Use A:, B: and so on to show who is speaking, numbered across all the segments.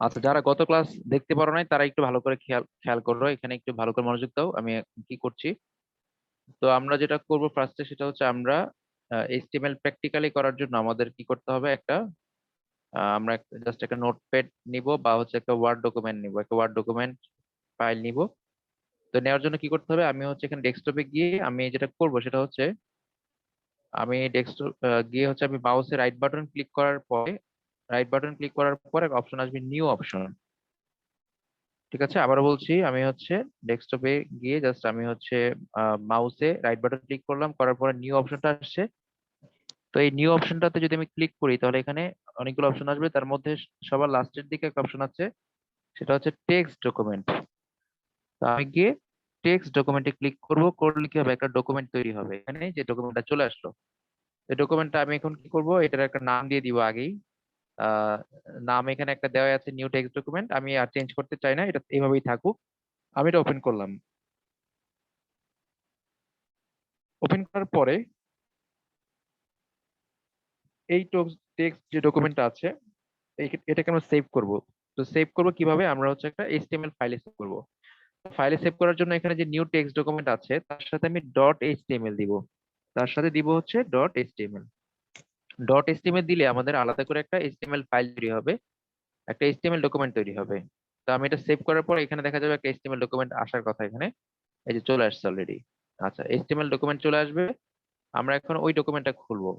A: আচ্ছা, যারা গত ক্লাস দেখতে পারো নাই তারা একটু ভালো করে খেয়াল খেয়াল করো, এখানে একটু ভালো করে মনোযোগ দাও। আমি এখন কি করছি, তো আমরা যেটা করব ফার্স্টে সেটা হচ্ছে আমরা এইচটিএমএল প্র্যাকটিক্যালি করার জন্য আমাদের কি করতে হবে, একটা আমরা জাস্ট একটা নোটপ্যাড নিব বা হচ্ছে একটা ওয়ার্ড ডকুমেন্ট নিব, একটা ওয়ার্ড ডকুমেন্ট ফাইল নিব। তো নেওয়ার জন্য কি করতে হবে, আমি হচ্ছে এখানে ডেস্কটপে গিয়ে আমি যেটা করব সেটা হচ্ছে আমি ডেস্কটপ গিয়ে হচ্ছে আমি মাউসে রাইট বাটন ক্লিক করার পর একটা অপশন আসবে, নিউ অপশন। ঠিক আছে, আবারও বলছি, আমি হচ্ছে ডেস্কটপে গিয়ে জাস্ট আমি হচ্ছে মাউসে রাইট বাটন ক্লিক করলাম, করার পরে নিউ অপশনটা আসছে। তো এই নিউ অপশনটাতে যদি আমি ক্লিক করি তাহলে এখানে অনেকগুলো অপশন আসবে, তার মধ্যে সবার লাস্টের দিকে একটা অপশন আছে, সেটা হচ্ছে টেক্সট ডকুমেন্ট। তো আমি গিয়ে টেক্সট ডকুমেন্টে ক্লিক করব, করলে কি হবে, একটা ডকুমেন্ট তৈরি হবে। এখানে যে ডকুমেন্টটা চলে আসলো, এই ডকুমেন্টটা আমি এখন কি করব, এটার একটা নাম দিয়ে দিব আগেই। আহ নাম এখানে একটা দেওয়া আছে, নিউ টেক্সট ডকুমেন্ট, আমি আর চেঞ্জ করতে চাই না, এটা এইভাবেই থাকুক। আমি এটা ওপেন করলাম। ওপেন করার পরে এই টেক্সট যে ডকুমেন্টটা আছে এটাকে আমরা সেভ করব। তো সেভ করব কিভাবে, আমরা হচ্ছে একটা এইচটিএমএল ফাইলে সেভ করব। ফাইলে সেভ করার জন্য এখানে যে নিউ টেক্সট ডকুমেন্ট আছে তার সাথে আমি ডট এইচটিএমএল দিব, তার সাথে দিব হচ্ছে ডট এইচটিএমএল। ডট এইচটিএমএল দিলে আমাদের আলাদা করে একটা এইচটিএমএল ফাইল তৈরি হবে, একটা এইচটিএমএল ডকুমেন্ট তৈরি হবে। তো আমি এটা সেভ করার পর এখানে দেখা যাবে একটা এইচটিএমএল ডকুমেন্ট আসার কথা এখানে, এই যে চলে আসছে অলরেডি। আচ্ছা, এইচটিএমএল ডকুমেন্ট চলে আসবে, আমরা এখন ওই ডকুমেন্টটা খুলবো।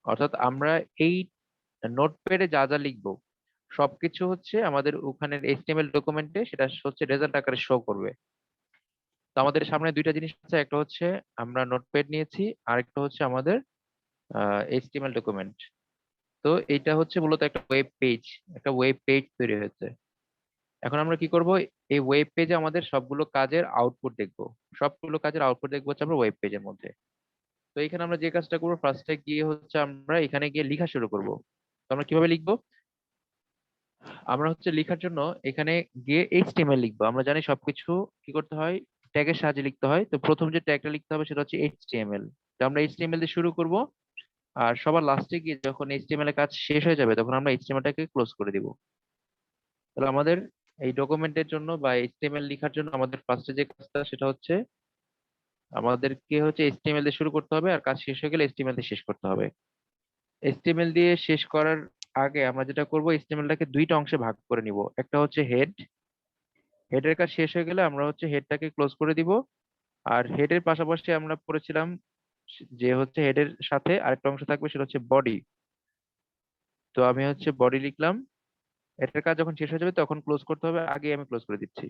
A: অর্থাৎ আমরা এই নোটপ্যাডে যা যা লিখবো সবকিছু হচ্ছে আমাদের ওখানের এইচটিএমএল ডকুমেন্টে সেটা হচ্ছে রেজাল্ট আকারে শো করবে। তো আমাদের সামনে দুইটা জিনিস আছে, একটা হচ্ছে আমরা নোটপ্যাড নিয়েছি, আর একটা হচ্ছে আমাদের এইচটিএমএল ডকুমেন্ট। তো এটা হচ্ছে মূলত একটা ওয়েব পেজ তৈরি হয়েছে। এখন আমরা কি করব, এই ওয়েব পেজে আমাদের সবগুলো কাজের আউটপুট দেখবো। সবগুলো কাজের আউটপুট দেখবো হচ্ছে আমরা ওয়েব পেজের মধ্যে। তো এখানে আমরা যে কাজটা করবো, ফার্স্টে গিয়ে হচ্ছে আমরা এখানে গিয়ে লেখা শুরু করব। তো আমরা কিভাবে লিখবো, আমরা হচ্ছে লেখার জন্য এখানে গিয়ে এইচটিএমএল লিখবো। আমরা জানি সবকিছু কি করতে হয়, ট্যাগের সাহায্যে লিখতে হয়। তো প্রথম যে ট্যাগটা লিখতে হবে সেটা হচ্ছে এইচটিএমএল। তো আমরা এইচটিএমএল দিয়ে শুরু করব, আর সবার লাস্টে গিয়ে যখন এইচটিএমএল এর কাজ শেষ হয়ে যাবে তখন আমরা এইচটিএমএলটাকে ক্লোজ করে দিব। তাহলে আমাদের এই ডকুমেন্টের জন্য বা এইচটিএমএল লেখার জন্য আমাদের ফার্স্টে যে কাজটা সেটা হচ্ছে আমাদেরকে হচ্ছে এইচটিএমএল দিয়ে শুরু করতে হবে, আর কাজ শেষ হয়ে গেলে এইচটিএমএল দিয়ে শেষ করতে হবে। এইচটিএমএল দিয়ে শেষ করার আগে আমরা যেটা করব, এইচটিএমএলটাকে দুইটা অংশে ভাগ করে নিব। একটা হচ্ছে হেডের কাজ শেষ হয়ে গেলে আমরা হচ্ছে হেডটাকে ক্লোজ করে দিব। আর হেডের পাশাপাশি আমরা পড়েছিলাম যে হচ্ছে হেডের সাথে আরেকটা অংশ থাকবে, সেটা হচ্ছে বডি। তো আমি হচ্ছে বডি লিখলাম, এটার কাজ যখন শেষ হয়ে যাবে তখন ক্লোজ করতে হবে, আগে আমি ক্লোজ করে দিচ্ছি।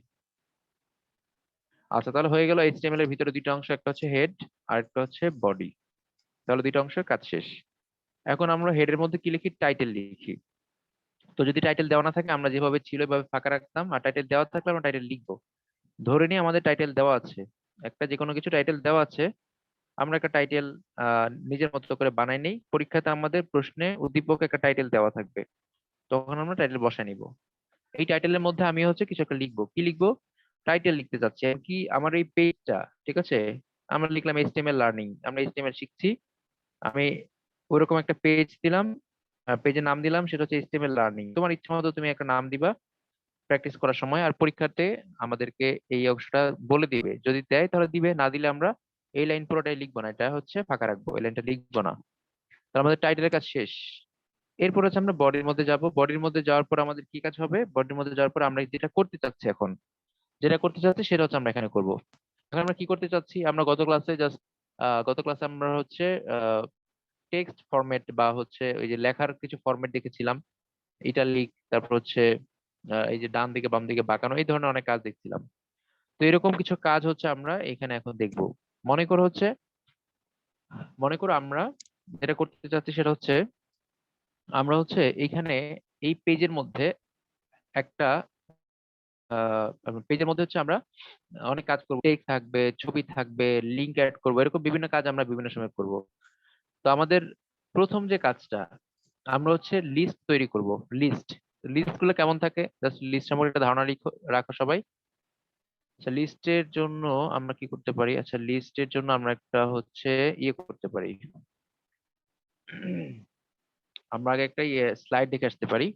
A: আচ্ছা, তাহলে হয়ে গেল এইচটিএমএল এর ভিতরে দুইটা অংশ, একটা হচ্ছে হেড আর একটা হচ্ছে বডি। তাহলে দুইটা অংশের কাজ শেষ। এখন আমরা হেডের মধ্যে কি লিখি, টাইটেল লিখি। তো যদি টাইটেল দেওয়া না থাকে আমরা যেভাবে ছিল এভাবে ফাঁকা রাখতাম, আর টাইটেল দেওয়া থাকলে আমরা টাইটেল লিখবো। ধরে নিই আমাদের টাইটেল দেওয়া আছে, একটা যে কোনো কিছু টাইটেল দেওয়া আছে, আমরা একটা টাইটেল নিজের মতো করে বানাই নেই। পরীক্ষাতে আমাদের প্রশ্নে উদ্দীপক একটা টাইটেল দেওয়া থাকবে, তখন আমরা টাইটেল বসাই নিব। এই টাইটেলের মধ্যে আমি হচ্ছে কিছু একটা লিখবো, কি লিখবো, টাইটেল লিখতে চাচ্ছি আর কি আমার এই পেজটা। ঠিক আছে, আমরা লিখলাম এইচটিএমএল লার্নিং, আমরা এইচটিএমএল শিখছি। আমি ওইরকম একটা পেজ দিলাম, পেজের নাম দিলাম সেটা হচ্ছে এইচটিএমএল লার্নিং। তোমার ইচ্ছা মতো তুমি একটা নাম দিবা প্র্যাকটিস করার সময়, আর পরীক্ষাতে আমাদেরকে এই অংশটা বলে দিবে, যদি দেয় তাহলে দিবে, না দিলে আমরা এই লাইন পুরোটাই লিখবো না, এটা হচ্ছে ফাঁকা রাখবো, এই লাইনটা লিখবো না। তাহলে আমাদের টাইটেলের কাজ শেষ। এরপর হচ্ছে আমরা বডির মধ্যে যাব। বডির মধ্যে যাওয়ার পর আমাদের কি কাজ হবে, বডির মধ্যে যাওয়ার পর আমরা যেটা করতে চাচ্ছি এখন, যেটা করতে চাচ্ছি সেটা হচ্ছে আমরা এখানে করব। এখন আমরা কি করতে চাচ্ছি, আমরা গত ক্লাসে আমরা হচ্ছে টেক্সট ফরম্যাট বা হচ্ছে ওই যে লেখার কিছু ফরম্যাট দেখেছিলাম, ইটালিক, তারপর হচ্ছে এই যে ডান দিকে বাম দিকে বাঁকানো, এই ধরনের অনেক কাজ দেখছিলাম। তো এরকম কিছু কাজ হচ্ছে আমরা এখানে এখন দেখব। মনে করো হচ্ছে মনে করো আমরা যেটা করতে চাচ্ছি সেটা হচ্ছে আমরা হচ্ছে এইখানে এই পেজের মধ্যে একটা পেজের মধ্যে হচ্ছে আমরা অনেক কাজ করবো, টেক্সট থাকবে, ছবি থাকবে, লিঙ্ক অ্যাড করবো, এরকম বিভিন্ন কাজ আমরা বিভিন্ন সময় করব। তো আমাদের প্রথম যে কাজটা, আমরা হচ্ছে লিস্ট তৈরি করব। লিস্ট লিস্ট গুলো কেমন থাকে, জাস্ট লিস্ট সম্পর্কে একটা ধারণা রাখো সবাই। আচ্ছা, লিস্টের জন্য আমরা কি করতে পারি, আচ্ছা লিস্টের জন্য আমরা একটা হচ্ছে ইয়ে করতে পারি, আমরা আগে একটা স্লাইড দেখে আসতে পারি।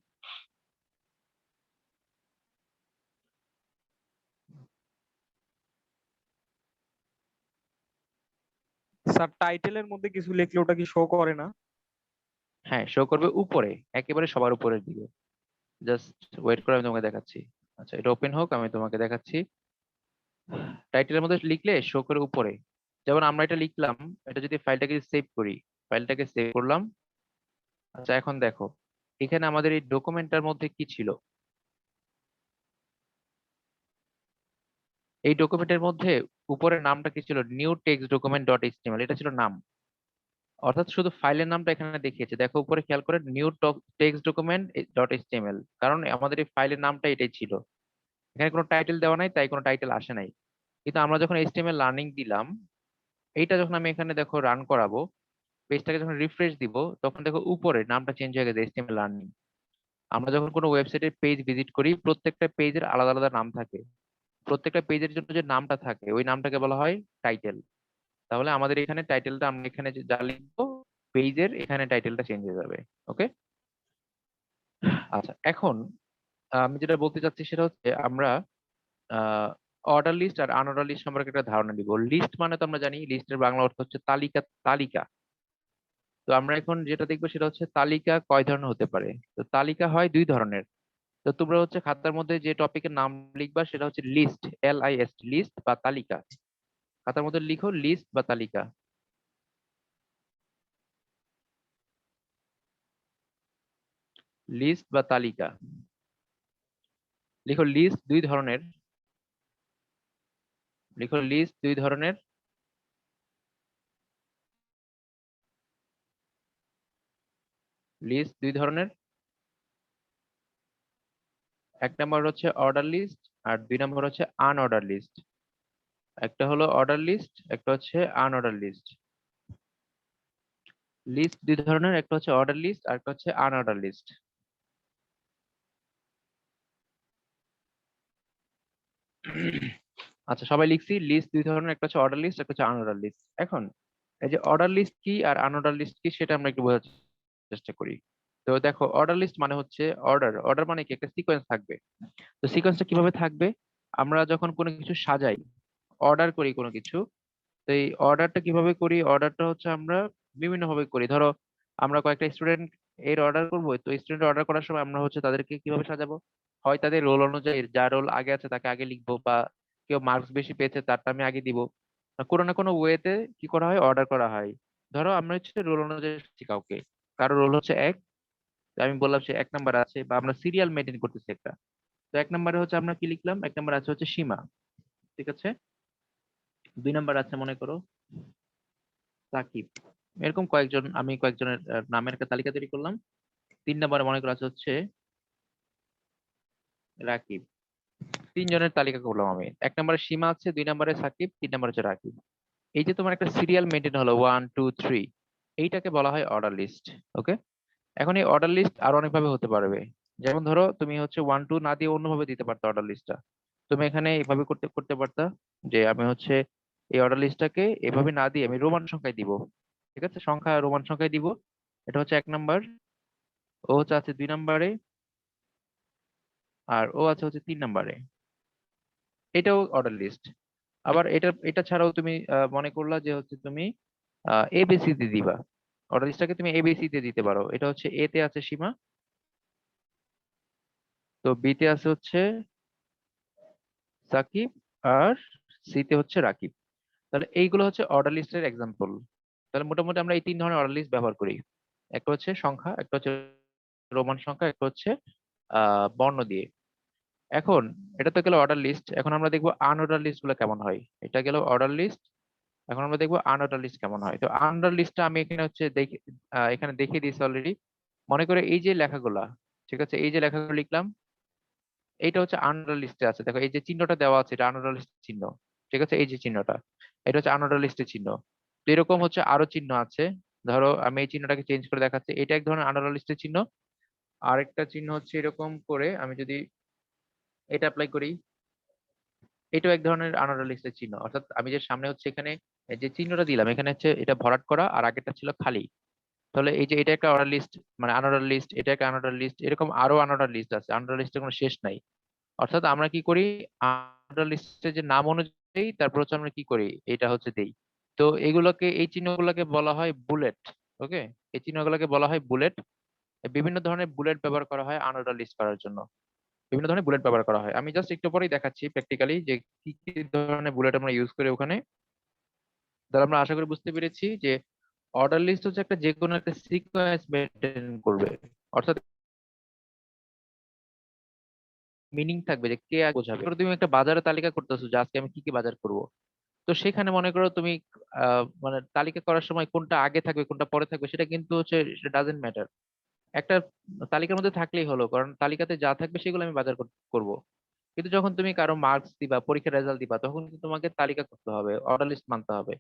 B: স্যার টাইটেলের মধ্যে কিছু লিখলে ওটা কি শো করে না?
A: হ্যাঁ, শো করবে উপরে, একেবারে সবার উপরের দিকে। জাস্ট ওয়েট করে আমি তোমাকে দেখাচ্ছি। আচ্ছা, এটা ওপেন হোক, আমি তোমাকে দেখাচ্ছি। টাইটেলের মধ্যে লিখলে শো করে উপরে। যেমন আমরা এটা লিখলাম, এটা যদি ফাইলটাকে সেভ করি, ফাইলটাকে সেভ করলাম। আচ্ছা, এখন দেখো এখানে আমাদের এই ডকুমেন্টটার মধ্যে কি ছিল। এই ডকুমেন্টের মধ্যে উপরের নামটা কি ছিল, new text document dot HTML, এটা ছিল নাম। অর্থাৎ শুধু ফাইলের নামটা এখানে দেখিয়েছে, দেখো উপরে খেয়াল করে, new text document dot HTML, কারণ আমাদের এই ফাইলের নামটা এটাই ছিল। এখানে কোনো টাইটেল দেওয়া নাই, তাই কোনো টাইটেল আসে নাই। কিন্তু আমরা যখন এইচটিএমএল লার্নিং দিলাম, এইটা যখন আমি এখানে দেখো রান করাবো, পেজটাকে যখন রিফ্রেশ দিব, তখন দেখো উপরে নামটা চেঞ্জ হয়ে গেছে, এইচটিএমএল লার্নিং। আমরা যখন কোনো ওয়েবসাইটের পেজ ভিজিট করি, প্রত্যেকটা পেজের আলাদা আলাদা নাম থাকে। প্রত্যেকটা পেজের জন্য যে নামটা থাকে, ওই নামটাকে বলা হয় টাইটেল। তাহলে আমাদের এখানে টাইটেলটা, আমরা এখানে যা লিখবো পেজের, এখানে টাইটেলটা চেঞ্জ হয়ে যাবে। ওকে। আচ্ছা, এখন আমি যেটা বলতে চাচ্ছি সেটা হচ্ছে, আমরা অর্ডার লিস্ট আর আনঅর্ডার লিস্ট সম্পর্কে একটা ধারণা দিব। লিস্ট মানে তো আমরা জানি, লিস্টের বাংলা অর্থ হচ্ছে তালিকা, তালিকা। তো আমরা এখন যেটা দেখবো সেটা হচ্ছে তালিকা কয় ধরনের হতে পারে। তো তালিকা হয় দুই ধরনের। তো তোমরা হচ্ছে খাতার মধ্যে যে টপিকের নাম লিখবা সেটা হচ্ছে লিস্ট, LIST, লিস্ট বা তালিকা। খাতার মধ্যে লিখো লিস্ট বা তালিকা। লিস্ট বা তালিকা। লিখো লিস্ট দুই ধরনের। লিখো লিস্ট দুই ধরনের। লিস্ট দুই ধরনের। এক নম্বর হচ্ছে অর্ডার লিস্ট, আর দুই নম্বর হচ্ছে আনঅর্ডার লিস্ট। একটা হলো অর্ডার লিস্ট, একটা হচ্ছে আনঅর্ডার লিস্ট। লিস্ট দুই ধরনের, একটা হচ্ছে অর্ডার লিস্ট আর একটা হচ্ছে আনঅর্ডার লিস্ট। আচ্ছা, সবাই লিখছি লিস্ট দুই ধরনের, একটা হচ্ছে অর্ডার লিস্ট, একটা হচ্ছে আনঅর্ডার লিস্ট। এখন এই যে অর্ডার লিস্ট কি আর আনঅর্ডার লিস্ট কি, সেটা আমরা একটু বোঝার চেষ্টা করি। তো দেখো, অর্ডার লিস্ট মানে হচ্ছে অর্ডার, অর্ডার মানে কি, একটা সিকোয়েন্স থাকবে। তো সিকোয়েন্সটা কিভাবে থাকবে, আমরা যখন কোনো কিছু সাজাই, অর্ডার করি কোনো কিছু, তো এই অর্ডারটা কিভাবে করি, অর্ডারটা হচ্ছে আমরা বিভিন্ন ভাবে করি। ধরো আমরা কয়েকটা স্টুডেন্ট এর অর্ডার করবো, তো স্টুডেন্ট অর্ডার করার সময় আমরা হচ্ছে তাদেরকে কিভাবে সাজাবো, হয় তাদের রোল অনুযায়ী, যার রোল আগে আছে তাকে আগে লিখবো, বা কেউ মার্কস বেশি পেয়েছে তারটা আমি আগে দিব। কোনো না কোনো ওয়েতে কি করা হয়, অর্ডার করা হয়। ধরো আমরা হচ্ছে রোল অনুযায়ী সাজাচ্ছি কাউকে, কারো রোল হচ্ছে এক, তো আমি বললাম সে এক নাম্বার আছে, বা আমরা সিরিয়াল মেনটেন করতেছি একটা। তো এক নম্বরে হচ্ছে আমরা কি লিখলাম, এক নম্বর আছে হচ্ছে সীমা, ঠিক আছে। দুই নাম্বার আছে মনে করো সাকিব। এরকম কয়েকজন, আমি কয়েকজনের নামের একটা তালিকা তৈরি করলাম। তিন নম্বরে মনে করা আছে হচ্ছে রাকিব। তিনজনের তালিকা করলাম আমি। এক নম্বরে সীমা আছে, দুই নম্বরে সাকিব, তিন নম্বরে হচ্ছে রাকিব। এই যে তোমার একটা সিরিয়াল মেনটেন হলো 1 2 3, এইটাকে বলা হয় অর্ডার লিস্ট। ওকে। এখন এই অর্ডার লিস্ট আরো অনেকভাবে হতে পারবে। যেমন ধরো তুমি হচ্ছে 1 2 না দিয়ে অন্যভাবে দিতে পারতো অর্ডার লিস্টটা। তুমি এখানে এভাবে করতে করতে পারতা, যে আমি হচ্ছে এই অর্ডার লিস্টটাকে এভাবে না দিয়ে আমি রোমান সংখ্যায় দিব। ঠিক আছে, সংখ্যা রোমান সংখ্যায় দিব। এটা হচ্ছে এক নাম্বার, ও হচ্ছে আছে দুই নাম্বারে, আর ও আছে হচ্ছে তিন নাম্বারে। এটাও অর্ডার লিস্ট। আবার এটা এটা ছাড়াও তুমি মনে করলা যে হচ্ছে তুমি ABC দিয়ে দিবা। অর্ডার লিস্টটাকে তুমি ABC দিয়ে দিতে পারো। এটা হচ্ছে এ তে আছে সীমা, তো বি তে আছে হচ্ছে সাকিব, আর সি তে হচ্ছে রাকিব। তাহলে এইগুলো হচ্ছে অর্ডার লিস্টের এক্সাম্পল। তাহলে মোটামুটি আমরা এই তিন ধরনের অর্ডার লিস্ট ব্যবহার করি। একটা হচ্ছে সংখ্যা, একটা হচ্ছে রোমান সংখ্যা, একটা হচ্ছে বর্ণ দিয়ে। এখন এটা তো গেল অর্ডার লিস্ট, এখন আমরা দেখবো আনঅর্ডার লিস্ট গুলো কেমন হয়। এটা গেল অর্ডার লিস্ট। এখন আমরা দেখবো আনঅর্ডার লিস্ট কেমন হয়। তো আনঅর্ডার লিস্টটা আমি এখানে হচ্ছে দেখে, এখানে দেখিয়ে দিয়েছি অলরেডি। মনে করে এই যে লেখাগুলা, ঠিক আছে, এই যে লেখাগুলো লিখলাম, এইটা হচ্ছে আনঅর্ডার লিস্টে আছে। দেখো এই যে চিহ্নটা দেওয়া আছে, এটা আনঅর্ডার লিস্টের চিহ্ন। ঠিক আছে, এই যে চিহ্নটা, এটা হচ্ছে আনঅর্ডার লিস্টের চিহ্ন। তো এরকম হচ্ছে আরো চিহ্ন আছে। ধরো আমি এই চিহ্নটাকে চেঞ্জ করে দেখাচ্ছি, এটা এক ধরনের আনঅর্ডার লিস্টের চিহ্ন। আরেকটা চিহ্ন হচ্ছে এরকম করে, আমি যদি এটা অ্যাপ্লাই করি, এটাও এক ধরনের আনঅর্ডার লিস্টের চিহ্ন। অর্থাৎ আমি যে সামনে হচ্ছে এখানে এই যে চিহ্নটা দিলাম, এখানে হচ্ছে এটা ভরাট করা, আর আগেরটা ছিল খালি। তাহলে এই যে এটা একটা অর্ডার লিস্ট, মানে আনঅর্ডার লিস্ট, এটা একটা আনঅর্ডার লিস্ট, এরকম আরো আনঅর্ডার লিস্ট আছে। আনঅর্ডার লিস্টের কোনো শেষ নাই। অর্থাৎ আমরা কি করি, আনঅর্ডার লিস্টের যে নাম অনুযায়ী তারপর হচ্ছে আমরা কি করি, এটা হচ্ছে দেই। তো এগুলোকে এই চিহ্নগুলোকে বলা হয় বুলেট। ওকে, এই চিহ্নগুলোকে বলা হয় বুলেট। বিভিন্ন ধরনের বুলেট ব্যবহার করা হয় আনঅর্ডার লিস্ট করার জন্য। বিভিন্ন ধরনের বুলেট ব্যবহার করা হয়, আমি জাস্ট একটু পরেই দেখাচ্ছি প্র্যাকটিক্যালি যে কি কি ধরনের বুলেট আমরা ইউজ করি ওখানে। তাহলে আমরা আশা করি বুঝতে পেরেছি যে অর্ডার লিস্ট হচ্ছে একটা যে কোনো একটা সিকোয়েন্স মেনটেন করবে, অর্থাৎ মিনিং থাকবে যে কে আগে বোঝাবে। ধরো তুমি একটা বাজারের তালিকা করতেছো যে আজকে আমি কি কি বাজার করব, তো সেখানে মনে করো তুমি মানে তালিকা করার সময় কোনটা আগে থাকবে কোনটা পরে থাকবে সেটা কিন্তু হচ্ছে ডাজেন্ট ম্যাটার। একটা তালিকার মধ্যে থাকলেই হলো, কারণ তালিকাতে যা থাকবে সেগুলো আমি বাজার করব। কিন্তু যখন তুমি কারো মার্কস দিবা, পরীক্ষার রেজাল্ট দিবা, তখন কিন্তু তোমাকে তালিকা করতে হবে, অর্ডার লিস্ট মানতে হবে।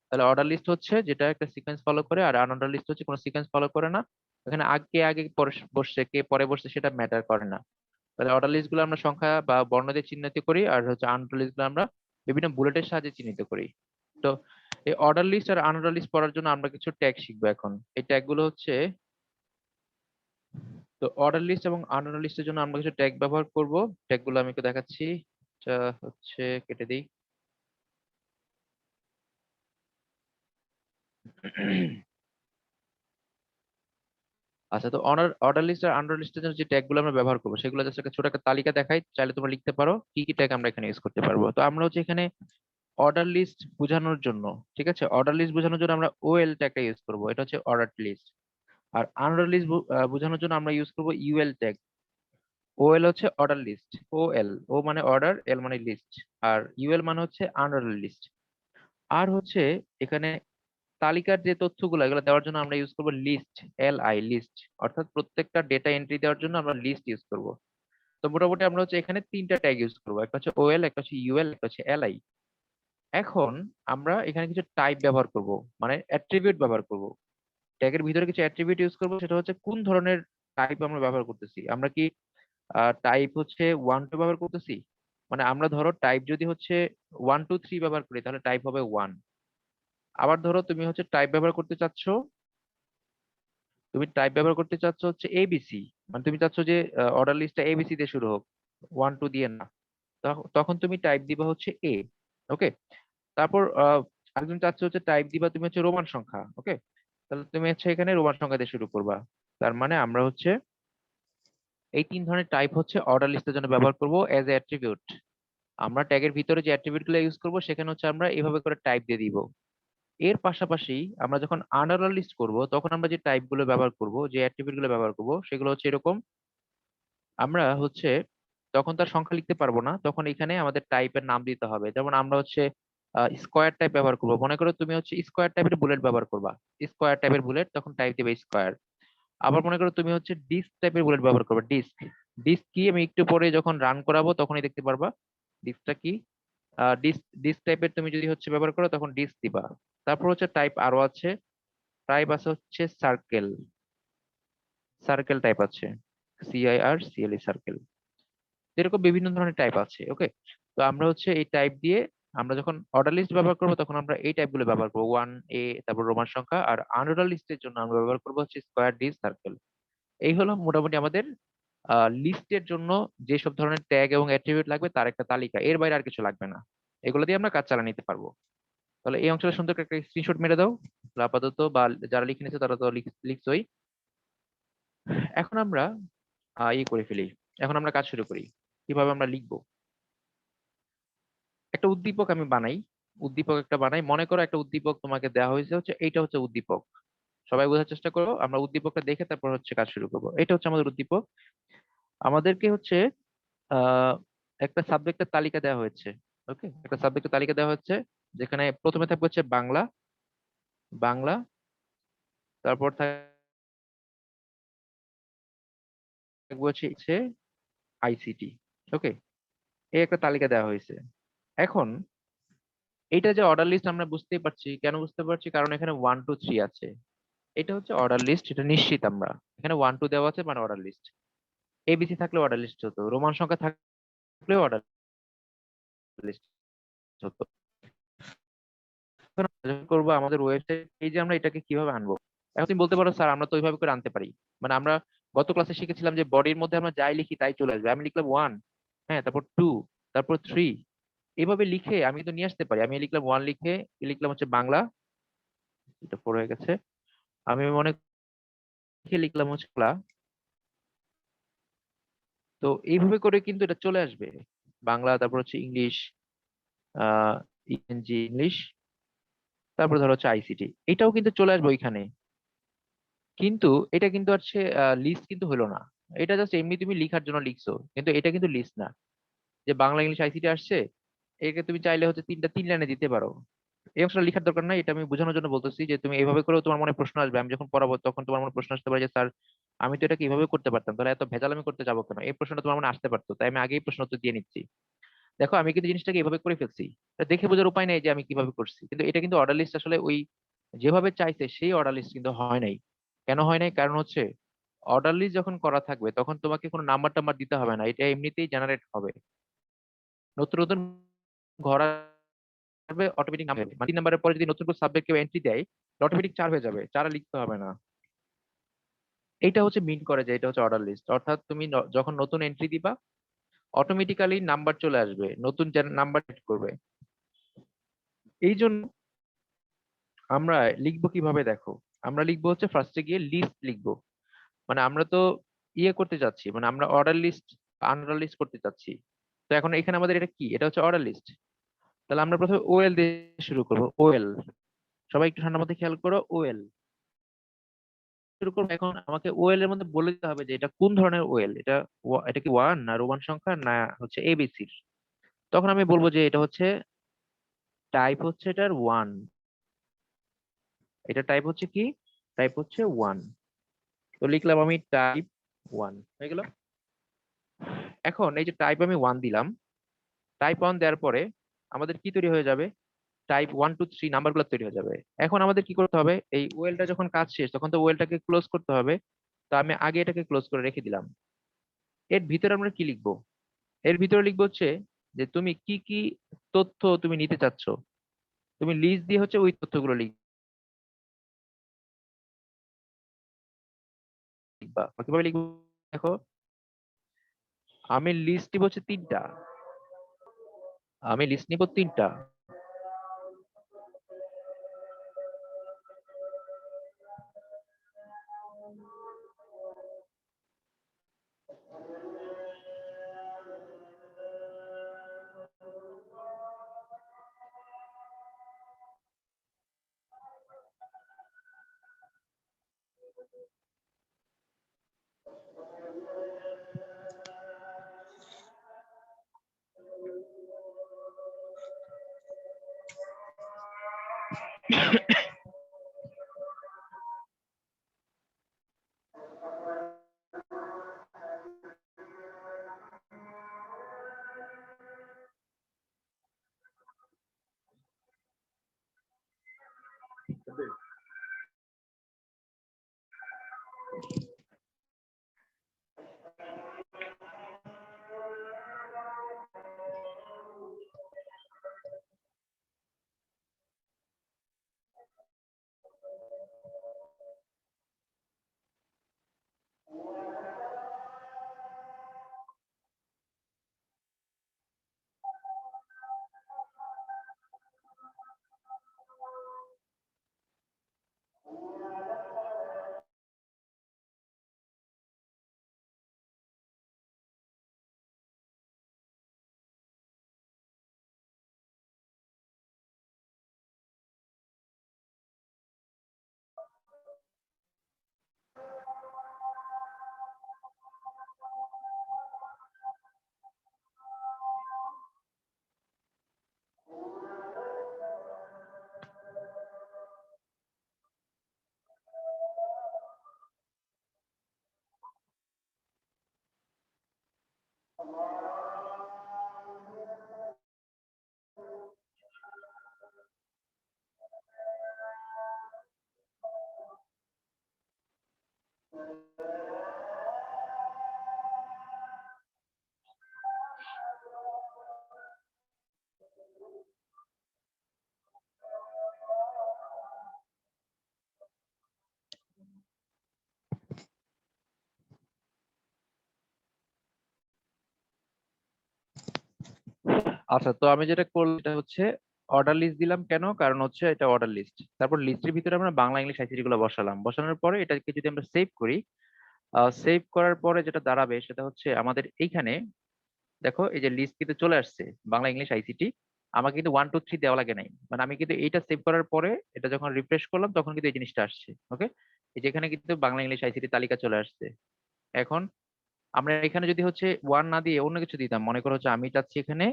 A: তাহলে অর্ডার লিস্ট হচ্ছে যেটা একটা সিকোয়েন্স ফলো করে, আর আনঅর্ডার লিস্ট হচ্ছে কোনো সিকোয়েন্স ফলো করে না। এখানে আগে আগে পরে বসছে কে পরে বসছে সেটা ম্যাটার করে না। তাহলে অর্ডার লিস্ট গুলো আমরা সংখ্যা বা বর্ণ দিয়ে চিহ্নিত করি, আর হচ্ছে আনঅর্ডার লিস্ট গুলো আমরা বিভিন্ন বুলেটের সাহায্যে চিহ্নিত করি। তো এই অর্ডার লিস্ট আর আনঅর্ডার লিস্ট পড়ার জন্য আমরা কিছু ট্যাগ শিখবো এখন। এই ট্যাগ গুলো হচ্ছে, তো অর্ডার লিস্ট এবং আনঅর্ডার লিস্টের জন্য আমরা কিছু ট্যাগ ব্যবহার করব। ট্যাগ গুলো আমি একটু দেখাচ্ছি। এটা হচ্ছে, কেটে দিই। আচ্ছা, তো অর্ডার লিস্ট আর আনঅর্ডার লিস্টের জন্য যে ট্যাগ গুলো আমরা ব্যবহার করবো সেগুলো জাস্ট একটা ছোট একটা তালিকা দেখাই, চাইলে তোমরা লিখতে পারো কি কি ট্যাগ আমরা এখানে ইউজ করতে পারবো। তো আমরা হচ্ছে এখানে অর্ডার লিস্ট বোঝানোর জন্য, ঠিক আছে, অর্ডার লিস্ট বোঝানোর জন্য আমরা ওএল ট্যাগটা ইউজ করব, এটা হচ্ছে অর্ডার লিস্ট। আর আনঅর্ডার লিস্ট বোঝানোর জন্য আমরা ইউজ করব ইউএল ট্যাগ। ওএল হচ্ছে অর্ডার লিস্ট, ও মানে অর্ডার, এল মানে লিস্ট, আর ইউএল মানে হচ্ছে আনঅর্ডার লিস্ট। আর হচ্ছে এখানে তালিকার যে তথ্যগুলো এগুলো দেওয়ার জন্য আমরা ইউজ করব লিস্ট, লিস্ট, অর্থাৎ প্রত্যেকটা ডেটা এন্ট্রি দেওয়ার জন্য আমরা লিস্ট ইউজ করব। তো মোটামুটি আমরা হচ্ছে এখানে তিনটা ট্যাগ ইউজ করবো, একটা হচ্ছে ওএল, একটা হচ্ছে ইউএল, একটা হচ্ছে এলআই। এখন আমরা এখানে কিছু টাইপ ব্যবহার করব, মানে অ্যাট্রিবিউট ব্যবহার করব। ট্যাগের ভিতরে কিছু অ্যাট্রিবিউট ইউজ করব, সেটা হচ্ছে কোন ধরনের টাইপ আমরা ব্যবহার করতেছি। আমরা কি টাইপ হচ্ছে 1 2 ব্যবহার করতেছি? মানে আমরা ধরো টাইপ যদি হচ্ছে 1 2 3 ব্যবহার করি তাহলে টাইপ হবে 1। আবার ধরো তুমি হচ্ছে টাইপ ব্যবহার করতে চাচ্ছ, হচ্ছে এবিসি, মানে তুমি চাচ্ছ যে অর্ডার লিস্টটা এবিসি দিয়ে শুরু হোক, 1 2 দিয়ে না। তখন তুমি টাইপ দিবা হচ্ছে এ। ওকে। তারপর আরেকজন চাচ্ছে হচ্ছে টাইপ দিবা তুমি হচ্ছে রোমান সংখ্যা। ওকে, তাহলে তুমি হচ্ছে এখানে রোমান সংখ্যা দিয়ে শুরু করবা। তার মানে আমরা হচ্ছে এই তিন ধরনের টাইপ হচ্ছে অর্ডার লিস্টের জন্য ব্যবহার করব এজ এ অ্যাট্রিবিউট। আমরা ট্যাগের ভিতরে যে অ্যাট্রিবিউট গুলো ইউজ করবো সেখানে হচ্ছে আমরা এইভাবে করে টাইপ দিয়ে দিব। এর পাশাপাশি আমরা যখন আনঅর্ডার লিস্ট করব তখন আমরা যে টাইপ গুলো ব্যবহার করব, যে অ্যাট্রিবিউট গুলো ব্যবহার করব সেগুলো হচ্ছে এরকম। আমরা হচ্ছে তখন তার সংখ্যা লিখতে পারবো না, তখন এখানে আমাদের টাইপের নাম দিতে হবে। যেমন আমরা হচ্ছে স্কোয়ার টাইপ ব্যবহার করবো, মনে করো তুমি হচ্ছে স্কোয়ার টাইপের বুলেট ব্যবহার করবা, স্কোয়ার টাইপের বুলেট, তখন টাইপ দিবে স্কোয়ার। আবার মনে করো তুমি হচ্ছে ডিস্ক টাইপের বুলেট ব্যবহার করবে, ডিস্ক। ডিস্ক কি আমি একটু পরে যখন রান করাবো তখনই দেখতে পারবা ডিস্কটা কি। ডিস্ক ডিস্ক টাইপের তুমি যদি হচ্ছে ব্যবহার করো তখন ডিস্ক দিবা। তারপর হচ্ছে টাইপ আরো আছে, টাইপ আছে হচ্ছে সার্কেল, সার্কেল টাইপ আছে, CIRCLE সার্কেল। এরকম বিভিন্ন ধরনের টাইপ আছে। ওকে, তো আমরা হচ্ছে এই টাইপ দিয়ে আমরা যখন অর্ডার লিস্ট ব্যবহার করবো তখন আমরা এই টাইপ গুলো ব্যবহার করবো, 1 A, তারপর রোমান সংখ্যা। আর আনঅর্ডার লিস্টের জন্য আমরা ব্যবহার করবো হচ্ছে স্কোয়ার, ডিস্ক, সার্কেল। এই হলো মোটামুটি আমাদের লিস্টের জন্য যেসব ধরনের ট্যাগ এবং অ্যাট্রিবিউট লাগবে তার একটা তালিকা, এর বাইরে আর কিছু লাগবে না। এগুলো দিয়ে আমরা কাজ চালিয়ে নিতে পারবো। তাহলে এই অংশটা সুন্দর করে একটা স্ক্রিনশট মেরে দাও। তাহলে আপাতত বা যারা লিখে নিচ্ছে তারা তো লিখছই। এখন আমরা ইয়ে করে ফেলি, এখন আমরা কাজ শুরু করি। কিভাবে আমরা লিখবো? একটা উদ্দীপক আমি বানাই, উদ্দীপক একটা বানাই। মনে করো একটা উদ্দীপক তোমাকে দেওয়া হয়েছে, হচ্ছে এইটা হচ্ছে উদ্দীপক। সবাই বোঝার চেষ্টা করো, আমরা উদ্দীপকটা দেখে তারপর হচ্ছে কাজ শুরু করবো। এটা হচ্ছে আমাদের উদ্দীপক। আমাদেরকে হচ্ছে আহ একটা সাবজেক্টের তালিকা দেওয়া হয়েছে। ওকে, একটা সাবজেক্টের তালিকা দেওয়া হচ্ছে, যেখানে প্রথমে থাকবে হচ্ছে বাংলা, বাংলা, তারপর থাকবে হচ্ছে আইসিটি। ওকে, এই একটা তালিকা দেওয়া হয়েছে। এখন এইটা যে অর্ডার লিস্ট আমরা বুঝতেই পারছি, কেন বুঝতে পারছি? কারণ এখানে 1 2 3 আছে। এটা হচ্ছে অর্ডার লিস্ট, এটা নিশ্চিত। আমরা এখানে 1 2 দেওয়া আছে মানে অর্ডার লিস্ট। এবিসি থাকলে অর্ডার লিস্ট হতো, রোমান সংখ্যা থাকলেও অর্ডার লিস্ট হতো। এখন আমরা যখন করবো আমাদের ওয়েবসাইট, এই যে আমরা এটাকে কিভাবে আনবো। এখন তুমি বলতে পারো স্যার আমরা তো ওইভাবে করে আনতে পারি। মানে আমরা গত ক্লাসে শিখেছিলাম যে বডির মধ্যে আমরা যাই লিখি তাই চলে আসবে। আমি লিখলাম 1, হ্যাঁ, তারপর 2, তারপর 3, এভাবে লিখে আমি তো নিয়ে আসতে পারি। আমি লিখলাম ওয়ান, লিখে লিখলাম হচ্ছে বাংলা, এটা পড়ে গেছে। আমি মনে লিখে লিখলাম হচ্ছে বাংলা। তো এইভাবে করে কিন্তু এটা চলে আসবে, বাংলা, তারপর হচ্ছে ইংলিশ, আহ ইংরেজি, ইংলিশ, তারপর ধরো হচ্ছে আইসিটি, এটাও কিন্তু চলে আসবে ওইখানে। কিন্তু এটা কিন্তু হচ্ছে লিস্ট কিন্তু হলো না। এটা জাস্ট এমনি তুমি লিখার জন্য লিখছো, কিন্তু এটা কিন্তু লিস্ট না। যে বাংলা, ইংলিশ, আইসিটি আসছে, একে তুমি চাইলে হচ্ছে তিন লাইনে দিতে পারো। এই অংশটা লিখার দরকার নাই, এটা আমি বোঝানোর জন্য বলতেছি যে তুমি এইভাবে করেও তোমার মনে প্রশ্ন আসবে। আমি যখন পড়াবো তখন তোমার মনে প্রশ্ন আসতে পারে যে স্যার, আমি তো এটাকে এইভাবে করতে পারতাম, তাহলে এত ভেজাল আমি করতে যাবো কেন? এই প্রশ্নটা তোমার মনে আসতে পারতো, তাই আমি আগেই প্রশ্ন উত্তর দিয়ে নিচ্ছি। দেখো আমি কিন্তু জিনিসটাকে এইভাবে করে ফেলছি। এটা দেখে বোঝার উপায় নেই যে আমি কিভাবে করছি, কিন্তু এটা কিন্তু অর্ডার লিস্ট আসলে ওই যেভাবে চাইছে সেই অর্ডার লিস্ট কিন্তু হয় নাই। কেন হয় নাই? কারণ হচ্ছে অর্ডার লিস্ট যখন করা থাকবে তখন তোমাকে কোনো নাম্বার টাম্বার দিতে হবে না, এটা এমনিতেই জেনারেট হবে। নতুন নতুন ঘর আসবে, অটোমেটিক নাম হবে। মানে 3 নাম্বারের পরে যদি নতুন করে সাবজেক্ট কেউ এন্ট্রি দেয়, অটোমেটিক 4 হয়ে যাবে, 4 আর লিখতে হবে না। এইটা হচ্ছে মিন করে যে এটা হচ্ছে অর্ডার লিস্ট, অর্থাৎ তুমি যখন নতুন এন্ট্রি দিবা অটোমেটিক্যালি নাম্বার চলে আসবে, নতুন নাম্বার সেট করবে। এই জন্য আমরা লিখবো কিভাবে দেখো, আমরা লিখবো হচ্ছে ফার্স্টে গিয়ে লিস্ট লিখবো। মানে আমরা তো ইয়ে করতে যাচ্ছি, মানে আমরা অর্ডার লিস্ট, আনঅর্ডার লিস্ট করতে চাচ্ছি। তো এখন এখানে আমাদের এটা কি, এটা হচ্ছে অর্ডার লিস্ট। তাহলে আমরা প্রথমে ওএল দিয়ে শুরু করবো, ওএল। সবাই একটু ঠান্ডা মাথায় খেয়াল করো, ওএল শুরু করবো। এখন আমাকে ওএল এর মধ্যে বলে দিতে হবে যে এটা কোন ধরনের ওএল, এটা এটা কি ওয়ান না রোমান সংখ্যা না হচ্ছে এবিসির। তখন আমি বলবো যে এটা হচ্ছে টাইপ হচ্ছে এটার ওয়ান, এটা টাইপ হচ্ছে কি, টাইপ হচ্ছে ওয়ান। তো লিখলাম আমি টাইপ ওয়ান, হয়ে গেল। এখন এই যে টাইপ আমি ওয়ান দিলাম, টাইপ ওয়ান দেওয়ার পরে আমাদের কি তৈরি হয়ে যাবে, type one two three number গুলো তৈরি হয়ে যাবে। এখন আমাদের কি করতে হবে, এই ওয়েলটা যখন কাজ শেষ তখন তো ওয়েলটাকে ক্লোজ করতে হবে। তো আমি আগে এটাকে ক্লোজ করে রেখে দিলাম। এর ভিতরে আমরা কি লিখবো, এর ভিতরে লিখবো হচ্ছে যে তুমি কি কি তথ্য তুমি নিতে চাচ্ছ, তুমি লিস্ট দিয়ে হচ্ছে ওই তথ্যগুলো লিখবা। কিভাবে লিখবো দেখো, আমি লিস্ট নিব হচ্ছে 3টা, আমি লিস্ট নিব 3টা। আচ্ছা, তো আমি যেটা করলাম এটা হচ্ছে অর্ডার লিস্ট দিলাম কেন, কারণ হচ্ছে এটা অর্ডার লিস্ট। তারপর লিস্টের ভিতরে আমরা বাংলা ইংলিশ আইসিটি গুলো বসালাম, বসানোর পরে এটাকে যদি আমরা সেভ করি, সেভ করার পরে যেটা দাঁড়াবে সেটা হচ্ছে আমাদের এইখানে দেখো এই যে লিস্ট কিন্তু চলে আসছে বাংলা ইংলিশ আইসিটি। আমাকে কিন্তু 1 2 3 দেওয়া লাগে নাই, মানে আমি কিন্তু এইটা সেভ করার পরে এটা যখন রিফ্রেশ করলাম তখন কিন্তু এই জিনিসটা আসছে। ওকে, এই যে এখানে কিন্তু বাংলা ইংলিশ আইসিটি তালিকা চলে আসছে। এখন আমরা এখানে যদি হচ্ছে ওয়ান না দিয়ে অন্য কিছু দিতাম, মনে করো হচ্ছে আমি চাচ্ছি এখানে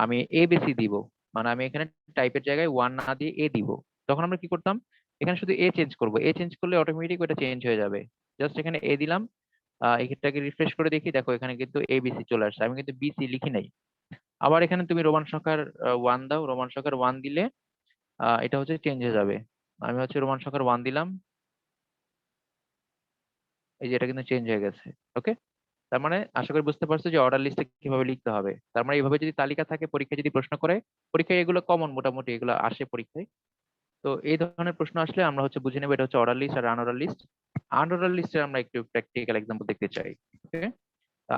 A: আমি এবিসি দিব, মানে আমি এখানে টাইপের জায়গায় ওয়ান না দিয়ে এ দিব, তখন আমরা কি করতাম, এখানে শুধু এ চেঞ্জ করব, এ চেঞ্জ করলে অটোমেটিক ওটা চেঞ্জ হয়ে যাবে। জাস্ট এখানে এ দিলাম, এটাকে রিফ্রেশ করে দেখি, দেখো এখানে কিন্তু এবিসি চলে আসছে, আমি কিন্তু বিসি লিখি নাই। আবার এখানে তুমি রোমান সংখ্যার ওয়ান দাও, রোমান সংখ্যার ওয়ান দিলে এটা হচ্ছে চেঞ্জ হয়ে যাবে। আমি হচ্ছে রোমান সংখ্যার ওয়ান দিলাম, এই যে এটা কিন্তু চেঞ্জ হয়ে গেছে। ওকে, তার মানে আশা করি বুঝতে পারছো যে অর্ডার লিস্টে কিভাবে লিখতে হবে। তার মানে এইভাবে যদি তালিকা থাকে, পরীক্ষায় যদি প্রশ্ন করে, পরীক্ষায় এগুলো কমন, মোটামুটি এগুলো আসে পরীক্ষায়। তো এই ধরনের প্রশ্ন আসলে আমরা হচ্ছে বুঝে নেবো এটা হচ্ছে অর্ডার লিস্ট আর আনঅর্ডার লিস্ট। আনঅর্ডার লিস্টে আমরা একটু প্র্যাকটিক্যাল এক্সাম্পল দেখতে চাই। ওকে,